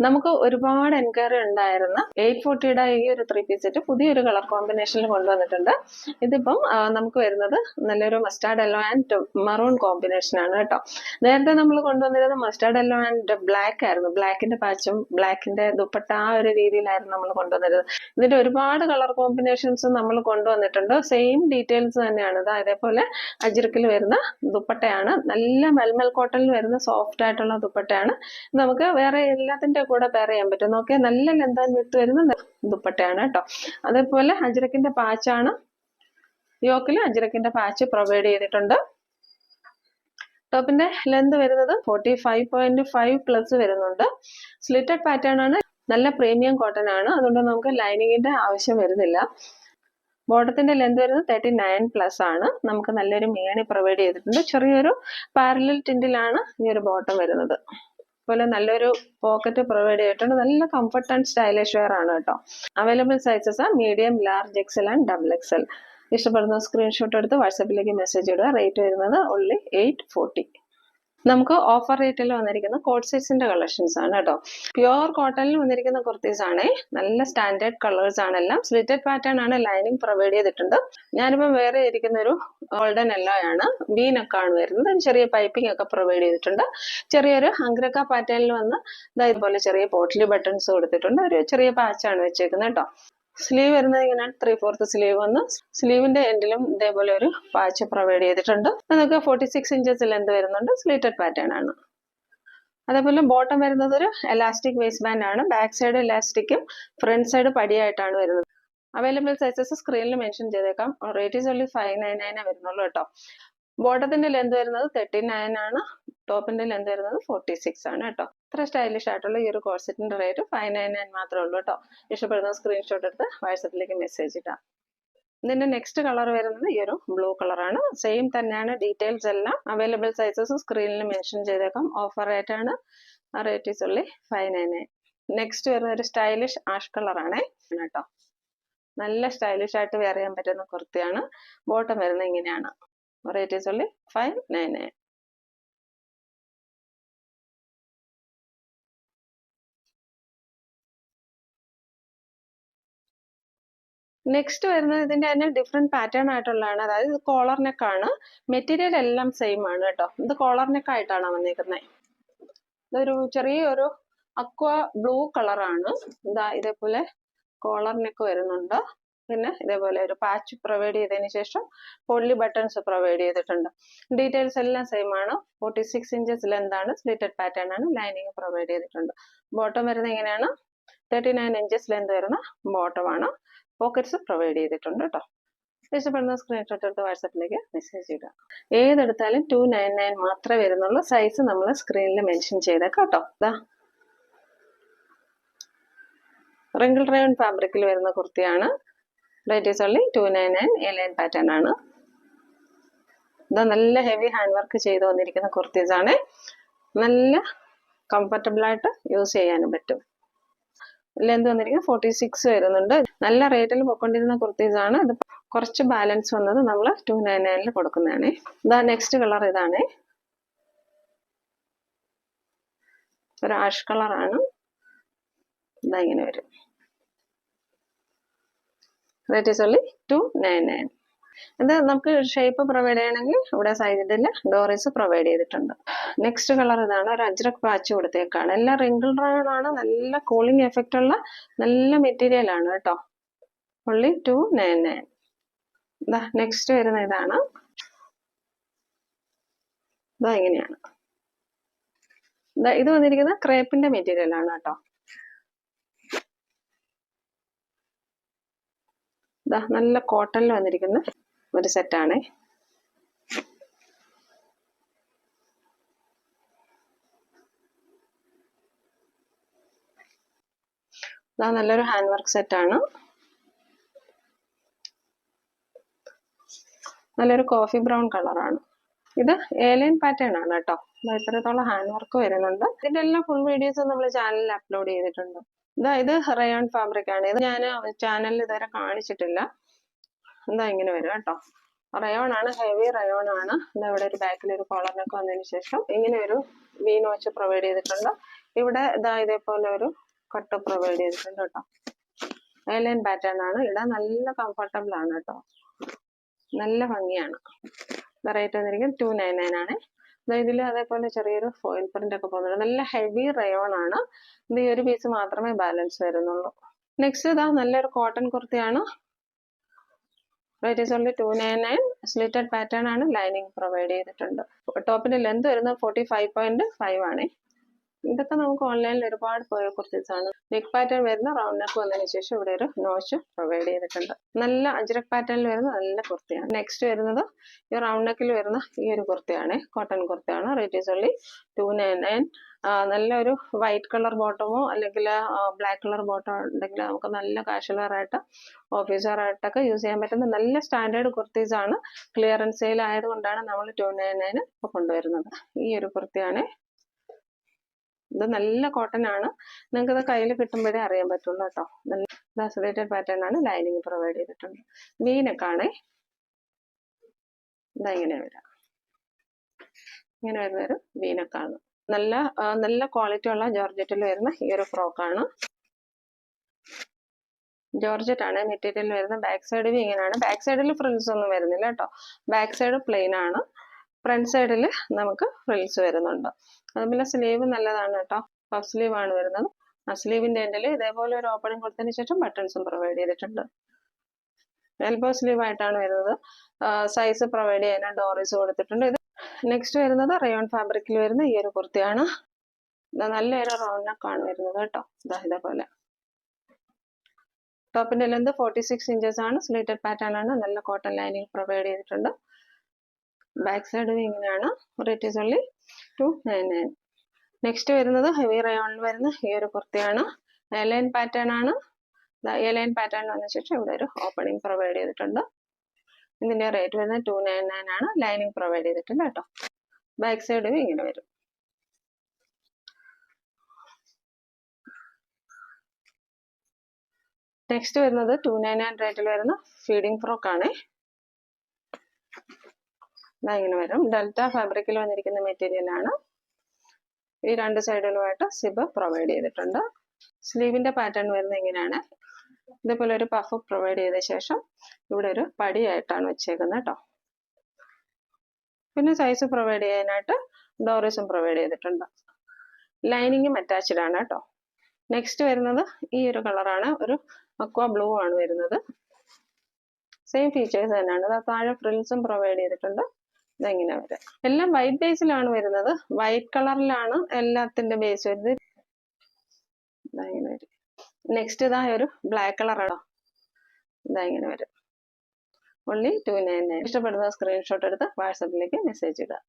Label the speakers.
Speaker 1: നമുക്ക് ഒരുപാട് എൻക്വയറി ഉണ്ടായിരുന്ന 840 ഈ ഒരു 3-piece സെറ്റ് പുതിയൊരു കളർ കോമ്പിനേഷനിൽ കൊണ്ടുവന്നിട്ടുണ്ട്. ഇതിപ്പം നമുക്ക് വരുന്നത് നല്ലൊരു mustard yellow and maroon combination ആണ് കേട്ടോ. നേരത്തെ നമ്മൾ കൊണ്ടുവന്നിരുന്നത് മസ്റ്റാർഡ് യെല്ലോ ആൻഡ് ബ്ലാക്ക് ആയിരുന്നു. ബ്ലാക്കിന്റെ പാച്ചും ബ്ലാക്കിന്റെ ദുപ്പട്ട ആ ഒരു രീതിയിലായിരുന്നു നമ്മൾ കൊണ്ടുവന്നിരുന്നത്. ഇതിന്റെ ഒരുപാട് കളർ കോമ്പിനേഷൻസ് നമ്മൾ കൊണ്ടുവന്നിട്ടുണ്ട്. സെയിം ഡീറ്റെയിൽസ് തന്നെയാണ്. അതേപോലെ അജ്രക്കിൽ വരുന്ന ദുപ്പട്ടയാണ്. നല്ല മൽമൽ കോട്ടണിൽ വരുന്ന സോഫ്റ്റ് ആയിട്ടുള്ള ദുപ്പട്ടയാണ്. നമുക്ക് വേറെ എല്ലാത്തിന്റെ കൂടെ പെയർ ചെയ്യാൻ പറ്റും. നോക്കിയാൽ നല്ല ലെന്ത് ആൻഡ് വിഡ്ത്ത് വരുന്ന ദുപ്പട്ടയാണ് കേട്ടോ. അതേപോലെ അജ്രക്കിന്റെ പാച്ചാണ്. യോക്കിൽ അജ്രക്കിന്റെ പാച്ച് പ്രൊവൈഡ് ചെയ്തിട്ടുണ്ട്. ടോപ്പിന്റെ ലെന്ത് വരുന്നത് 45.5 പ്ലസ് വരുന്നുണ്ട്. സ്ലിറ്റഡ് പാറ്റേൺ ആണ്. നല്ല പ്രീമിയം കോട്ടൺ ആണ്. അതുകൊണ്ട് നമുക്ക് ലൈനിങ്ങിന്റെ ആവശ്യം വരുന്നില്ല. ബോട്ടത്തിന്റെ ലെന്ത് വരുന്നത് 39 പ്ലസ് ആണ്. നമുക്ക് നല്ലൊരു മേണി പ്രൊവൈഡ് ചെയ്തിട്ടുണ്ട്. ചെറിയൊരു പാരലൽ ടിൻഡിലാണ് ഈ ഒരു ബോട്ടം വരുന്നത്. അതുപോലെ നല്ലൊരു പോക്കറ്റ് പ്രൊവൈഡ് ചെയ്തിട്ടുണ്ട്. നല്ല കംഫർട്ട് ആൻഡ് സ്റ്റൈലിഷ് വെയർ ആണ് കേട്ടോ. Available sizes medium, large, Excel and double XL. ഇഷ്ടപ്പെടുന്ന സ്ക്രീൻഷോട്ട് എടുത്ത് വാട്സാപ്പിലേക്ക് മെസ്സേജ് ഇടുക. റേറ്റ് വരുന്നത് ഓൺലി 840. നമുക്ക് ഓഫർ റേറ്റിൽ വന്നിരിക്കുന്ന കോട്ട് സെറ്റ്സിന്റെ കളക്ഷൻസ് ആണ് കേട്ടോ. പ്യുവർ കോട്ടണിൽ വന്നിരിക്കുന്ന കുർത്തീസ് ആണ്. നല്ല സ്റ്റാൻഡേർഡ് കളേഴ്സ് ആണ് എല്ലാം. സ്ലിറ്റഡ് പാറ്റേൺ ആണ്. ലൈനിങ് പ്രൊവൈഡ് ചെയ്തിട്ടുണ്ട്. ഞാനിപ്പം വേറെ ഇരിക്കുന്ന ഒരു ഗോൾഡൻ യെല്ലോ ആണ്. വി നെക്കാണ് വരുന്നത്. ചെറിയ പൈപ്പിംഗ് ഒക്കെ പ്രൊവൈഡ് ചെയ്തിട്ടുണ്ട്. ചെറിയൊരു അങ്ക്രക്ക പാറ്റേണിൽ വന്ന് ഇതുപോലെ ചെറിയ പോട്ട്ലി ബട്ടൺസ് കൊടുത്തിട്ടുണ്ട്. ഒരു ചെറിയ പാച്ചാണ് വെച്ചേക്കുന്നത് കേട്ടോ. സ്ലീവ് വരുന്നത് ഇങ്ങനെ 3/4 സ്ലീവ് വന്ന് സ്ലീവിന്റെ എൻഡിലും ഇതേപോലെ ഒരു പാച്ച് പ്രൊവൈഡ് ചെയ്തിട്ടുണ്ട്. നമുക്ക് 46 ഇഞ്ചസ് ലെന്ത് വരുന്നുണ്ട്. സ്ലിറ്റഡ് പാറ്റേൺ ആണ്. അതേപോലെ ബോട്ടം വരുന്നത് ഒരു എലാസ്റ്റിക് വേസ്റ്റ് ബാൻഡ് ആണ്. ബാക്ക് സൈഡ് എലാസ്റ്റിക്കും ഫ്രണ്ട് സൈഡ് പടിയായിട്ടാണ് വരുന്നത്. അവൈലബിൾ സൈസസ് സ്ക്രീനിൽ മെൻഷൻ ചെയ്തേക്കാം. റേറ്റ് ഈസ് ഓൺലി 599 വരുന്നുള്ളൂ കേട്ടോ. ബോട്ടത്തിന്റെ ലെന്ത് വരുന്നത് 39 ആണ്. ടോപ്പിന്റെ ലെന്ത് വരുന്നത് 46 ആണ് കേട്ടോ. ഇത്ര സ്റ്റൈലിഷ് ആയിട്ടുള്ള ഈ ഒരു കോഴ്സെറ്റിന്റെ റേറ്റ് 599 മാത്രമേ ഉള്ളൂ കേട്ടോ. ഇഷ്ടപ്പെടുന്ന സ്ക്രീൻഷോട്ട് എടുത്ത് വാട്സാപ്പിലേക്ക് മെസ്സേജ് ഇടാം. ഇതിന്റെ നെക്സ്റ്റ് കളർ വരുന്നത് ഈ ഒരു ബ്ലൂ കളറാണ്. സെയിം തന്നെയാണ്. ഡീറ്റെയിൽസ് എല്ലാം അവൈലബിൾ സൈസസ് സ്ക്രീനിൽ മെൻഷൻ ചെയ്തേക്കാം. ഓഫർ റേറ്റ് ആണ്. Rate is only 599. നെക്സ്റ്റ് വരുന്ന ഒരു സ്റ്റൈലിഷ് ആഷ് കളറാണ് കേട്ടോ. നല്ല സ്റ്റൈലിഷ് ആയിട്ട് വെയർ ചെയ്യാൻ പറ്റുന്ന കുർത്തിയാണ്. ബോട്ടം വരുന്നത് ഇങ്ങനെയാണ്. Rate is only 599. നെക്സ്റ്റ് വരുന്നത് ഇതിന്റെ തന്നെ ഡിഫറെന്റ് പാറ്റേൺ ആയിട്ടുള്ളതാണ്. അതായത് കോളർ നെക്ക് ആണ്. മെറ്റീരിയൽ എല്ലാം സെയിം ആണ് കേട്ടോ. ഇത് കോളർ നെക്ക് ആയിട്ടാണ് വന്നിരിക്കുന്നത്. ഇതൊരു ചെറിയൊരു അക്വ ബ്ലൂ കളറാണ്. ഇതേപോലെ കോളർ നെക്ക് വരുന്നുണ്ട്. പിന്നെ ഇതേപോലെ ഒരു പാച്ച് പ്രൊവൈഡ് ചെയ്തതിന് ശേഷം പൊള്ളി ബട്ടൺസ് പ്രൊവൈഡ് ചെയ്തിട്ടുണ്ട്. ഡീറ്റെയിൽസ് എല്ലാം സെയിം ആണ്. 46 ഇഞ്ചസ് ലെന്ത് ആണ്. സ്ലിറ്റഡ് പാറ്റേൺ ആണ്. ലൈനിങ് പ്രൊവൈഡ് ചെയ്തിട്ടുണ്ട്. ബോട്ടം വരുന്നത് ഇങ്ങനെയാണ്. 39 ഇഞ്ചസ് ലെന്ത് വരുന്ന ബോട്ടം ആണ്. പോക്കറ്റ്സ് പ്രൊവൈഡ് ചെയ്തിട്ടുണ്ട് കേട്ടോ. ഇഷ്ടപ്പെടുന്ന സ്ക്രീൻഷോട്ട് എടുത്ത് വാട്സാപ്പിലേക്ക് മെസ്സേജ് ഇടുക. ഏതെടുത്താലും 299 മാത്രമേ വരുന്നുള്ളൂ. സൈസ് നമ്മൾ സ്ക്രീനിൽ മെൻഷൻ ചെയ്തേക്കാം കേട്ടോ. റിങ്കിൾ റയോൺ ഫാബ്രിക്കിൽ വരുന്ന കുർത്തിയാണ്. Rate is only 299. A-line pattern ആണ്. നല്ല ഹെവി ഹാൻഡ് വർക്ക് ചെയ്ത് വന്നിരിക്കുന്ന കുർത്തീസ് ആണ്. നല്ല കംഫർട്ടബിൾ ആയിട്ട് യൂസ് ചെയ്യാനും പറ്റും. ലെന്ത് വന്നിരിക്കുന്നത് 46 വരുന്നുണ്ട്. നല്ല റേറ്റിൽ പോയിക്കൊണ്ടിരുന്ന കുർത്തീസ് ആണ്. ഇത് കുറച്ച് ബാലൻസ് വന്നത് നമ്മൾ 299 കൊടുക്കുന്നതാണ്. നെക്സ്റ്റ് കളർ ഇതാണ്. ഒരു ആഷ് കളറാണ്. ഇങ്ങനെ വരും. Rate is only 299. ഇത് നമുക്ക് ഷേപ്പ് പ്രൊവൈഡ് ചെയ്യണമെങ്കിൽ ഇവിടെ സൈഡിൽ ഡോറീസ് പ്രൊവൈഡ് ചെയ്തിട്ടുണ്ട്. നെക്സ്റ്റ് കളർ ഇതാണ്. ഒരു അജ്രക് പാച്ച് കൊടുത്തേക്കാണ്. എല്ലാം റിങ്കിൾ റയോൺ ആണ്. നല്ല കൂളിംഗ് എഫക്റ്റ് ഉള്ള നല്ല മെറ്റീരിയൽ ആണ് കേട്ടോ. ഓൺലി 299. നെക്സ്റ്റ് വരുന്ന ഇതാണ്. ഇങ്ങനെയാണ്. ഇത് വന്നിരിക്കുന്ന ക്രേപ്പിന്റെ മെറ്റീരിയൽ ആണ് കേട്ടോ. നല്ല കോട്ടണിൽ വന്നിരിക്കുന്ന ഒരു സെറ്റാണ്. നല്ലൊരു ഹാൻഡ് വർക്ക് സെറ്റാണ്. നല്ലൊരു കോഫി ബ്രൗൺ കളറാണ്. ഇത് A-line പാറ്റേൺ ആണ് കേട്ടോ. ഇത്രത്തോളം ഹാൻഡ് വർക്ക് വരുന്നുണ്ട്. ഇതിന്റെ എല്ലാം ഫുൾ വീഡിയോസ് നമ്മൾ ചാനലിൽ അപ്ലോഡ് ചെയ്തിട്ടുണ്ട്. ഇത് റയോൺ ഫാബ്രിക് ആണ്. ഇത് ഞാൻ ചാനലിൽ ഇതുവരെ കാണിച്ചിട്ടില്ല. ഇങ്ങനെ വരും കേട്ടോ. റയോൺ ആണ്. ഹെവി റയോൺ ആണ്. ഇവിടെ ഒരു ബാക്കിൽ ഒരു കോളറിനൊക്കെ വന്നതിന് ശേഷം ഇങ്ങനെ ഒരു വി നോച്ച് പ്രൊവൈഡ് ചെയ്തിട്ടുണ്ട്. ഇവിടെ ഇതാ ഇതേപോലെ ഒരു കട്ട് പ്രൊവൈഡ് ചെയ്തിട്ടുണ്ട് കേട്ടോ. എയർലൈൻ പാറ്റേൺ ആണ്. ഇടാൻ നല്ല കംഫർട്ടബിൾ ആണ് കേട്ടോ, നല്ല ഭംഗിയാണ്. റേറ്റ് വന്നിരിക്കും 299 ആണ്. ഇതിൽ അതേപോലെ ചെറിയൊരു ഫോയിൽ പ്രിന്റ് ഒക്കെ പോകുന്നുണ്ട്. നല്ല ഹെവി റയോൺ ആണ്. ഇത് ഈ ഒരു പീസ് മാത്രമേ ബാലൻസ് വരുന്നുള്ളൂ. നെക്സ്റ്റ് ഇതാ നല്ലൊരു കോട്ടൺ കുർത്തിയാണ്. Rate is only 299. Slitted pattern ആണ്. ലൈനിങ് പ്രൊവൈഡ് ചെയ്തിട്ടുണ്ട്. ടോപ്പിന്റെ ലെന്ത് വരുന്നത് 45.5 ആണ്. ഇതൊക്കെ നമുക്ക് ഓൺലൈനിൽ ഒരുപാട് പോയ കുർത്തീസ് ആണ്. നെക്ക് പാറ്റേൺ വരുന്ന റൗണ്ട് നെക്ക് വന്നതിന് ശേഷം ഇവിടെ ഒരു നോച്ച് പ്രൊവൈഡ് ചെയ്തിട്ടുണ്ട്. നല്ല അജ്രക് പാറ്റേണിൽ വരുന്ന നല്ല കുർത്തിയാണ്. നെക്സ്റ്റ് വരുന്നത് ഈ റൗണ്ട് നെക്കിൽ വരുന്ന ഈ ഒരു കുർത്തിയാണ്. കോട്ടൺ കുർത്തിയാണ്. Rate is only 299. നല്ലൊരു വൈറ്റ് കളർ ബോട്ടമോ അല്ലെങ്കിൽ ബ്ലാക്ക് കളർ ബോട്ടമോ ഉണ്ടെങ്കിൽ നമുക്ക് നല്ല കാഷ്വൽ വെയർ ആയിട്ട് ഓഫീസ് വെയർ ആയിട്ടൊക്കെ യൂസ് ചെയ്യാൻ പറ്റുന്ന നല്ല സ്റ്റാൻഡേർഡ് കുർത്തീസ് ആണ്. ക്ലിയറൻസ് സെയിൽ ആയതുകൊണ്ടാണ് നമ്മൾ 299 ഇപ്പോൾ കൊണ്ടുവരുന്നത്. ഈ ഒരു കുർത്തിയാണ്. ഇത് നല്ല കോട്ടൺ ആണ്. നിങ്ങൾക്ക് ഇത് കയ്യിൽ കിട്ടുമ്പോഴേ അറിയാൻ പറ്റുള്ളൂ കേട്ടോ. നല്ല സ്ലിറ്റഡ് പാറ്റേൺ ആണ്. ലൈനിങ് പ്രൊവൈഡ് ചെയ്തിട്ടുണ്ട്. വീനക്കാണേ. ഇതാ ഇങ്ങനെ വരാം. ഇങ്ങനെ വരുന്ന ഒരു വീനക്കാണ്. നല്ല ക്വാളിറ്റി ഉള്ള ജോർജറ്റിൽ വരുന്ന ഈ ഒരു ഫ്രോക്കാണ്. ജോർജറ്റ് ആണ് മെറ്റീരിയൽ വരുന്ന. ബാക്ക് സൈഡ് ഇങ്ങനെയാണ്. ബാക്ക് സൈഡിൽ ഫ്രിൽസ് ഒന്നും വരുന്നില്ല കേട്ടോ. ബാക്ക് സൈഡ് പ്ലെയിൻ ആണ്. ഫ്രണ്ട് സൈഡിൽ നമുക്ക് ഫ്രിൽസ് വരുന്നുണ്ട്. അതുപോലെ സ്ലീവ് നല്ലതാണ് കേട്ടോ. പഫ് സ്ലീവ് ആണ് വരുന്നത്. ആ സ്ലീവിന്റെ എൻഡിൽ ഇതേപോലെ ഒരു ഓപ്പണിംഗ് കൊടുത്തതിന് ശേഷം ബട്ടൺസും പ്രൊവൈഡ് ചെയ്തിട്ടുണ്ട്. എൽബോ സ്ലീവ് ആയിട്ടാണ് വരുന്നത്. സൈസ് പ്രൊവൈഡ് ചെയ്യാൻ ഡോറീസ് കൊടുത്തിട്ടുണ്ട്. ഇത് നെക്സ്റ്റ് വരുന്നത് റയോൺ ഫാബ്രിക്കിൽ വരുന്ന ഈ ഒരു കുർത്തിയാണ്. നല്ലൊരു റൗണ്ട് നെക്കാണ് വരുന്നത് കേട്ടോ. ഇതേപോലെ ടോപ്പിന്റെ ലെന്ത് 46 ഇഞ്ചസ് ആണ്. സ്ലിറ്റഡ് പാറ്റേൺ ആണ്. നല്ല കോട്ടൺ ലൈനിങ് പ്രൊവൈഡ് ചെയ്തിട്ടുണ്ട്. ബാക്ക് സൈഡ് ഇങ്ങനെയാണ്. Rate is only 299. നെക്സ്റ്റ് വരുന്നത് ഹെവി റയോണിൽ വരുന്ന ഈ ഒരു കുർത്തിയാണ്. എയർലൈൻ പാറ്റേൺ ആണ്. എയർലൈൻ പാറ്റേൺ വന്ന ശേഷം ഇവിടെ ഒരു ഓപ്പണിംഗ് പ്രൊവൈഡ് ചെയ്തിട്ടുണ്ട്. ഇതിന്റെ റേറ്റ് വരുന്നത് 299 ആണ്. ലൈനിങ് പ്രൊവൈഡ് ചെയ്തിട്ടുണ്ട് കേട്ടോ. ബാക്ക് സൈഡ് ഇങ്ങനെ വരും. നെക്സ്റ്റ് വരുന്നത് 299 റേറ്റിൽ വരുന്ന ഫീഡിംഗ് ഫ്രോക്ക് ആണ്. ഇങ്ങനെ വരും. ഡെൽറ്റ ഫാബ്രിക്കിൽ വന്നിരിക്കുന്ന മെറ്റീരിയൽ ആണ്. ഈ രണ്ട് സൈഡിലുമായിട്ട് സിബ് പ്രൊവൈഡ് ചെയ്തിട്ടുണ്ട്. സ്ലീവിന്റെ പാറ്റേൺ വരുന്നത് ഇങ്ങനെയാണ്. ഇതേപോലെ ഒരു പഫ് പ്രൊവൈഡ് ചെയ്ത ശേഷം ഇവിടെ ഒരു പടിയായിട്ടാണ് വെച്ചേക്കുന്നത് കേട്ടോ. പിന്നെ സൈസ് പ്രൊവൈഡ് ചെയ്യാനായിട്ട് ഡോറീസും പ്രൊവൈഡ് ചെയ്തിട്ടുണ്ട്. ലൈനിങ്ങും അറ്റാച്ച്ഡ് ആണ് കേട്ടോ. നെക്സ്റ്റ് വരുന്നത് ഈ ഒരു കളറാണ്. ഒരു അക്വ ബ്ലൂ ആണ് വരുന്നത്. സെയിം ഫീച്ചേഴ്സ് തന്നെയാണ്. താഴെ ഫ്രിൽസും പ്രൊവൈഡ് ചെയ്തിട്ടുണ്ട്. ഇതെങ്ങനെ വരാം. എല്ലാം വൈറ്റ് ബേസിലാണ് വരുന്നത്. വൈറ്റ് കളറിലാണ് എല്ലാത്തിന്റെ ബേസ് വരുന്നത്. ഇങ്ങനെ വരും. നെക്സ്റ്റ് ഇതാ ഒരു ബ്ലാക്ക് കളറാണോ. ഇങ്ങനെ വരും. ഓൺലി 299. ഇഷ്ടപ്പെടുന്ന സ്ക്രീൻഷോട്ട് എടുത്ത് വാട്സാപ്പിലേക്ക് മെസ്സേജ് ഇടുക.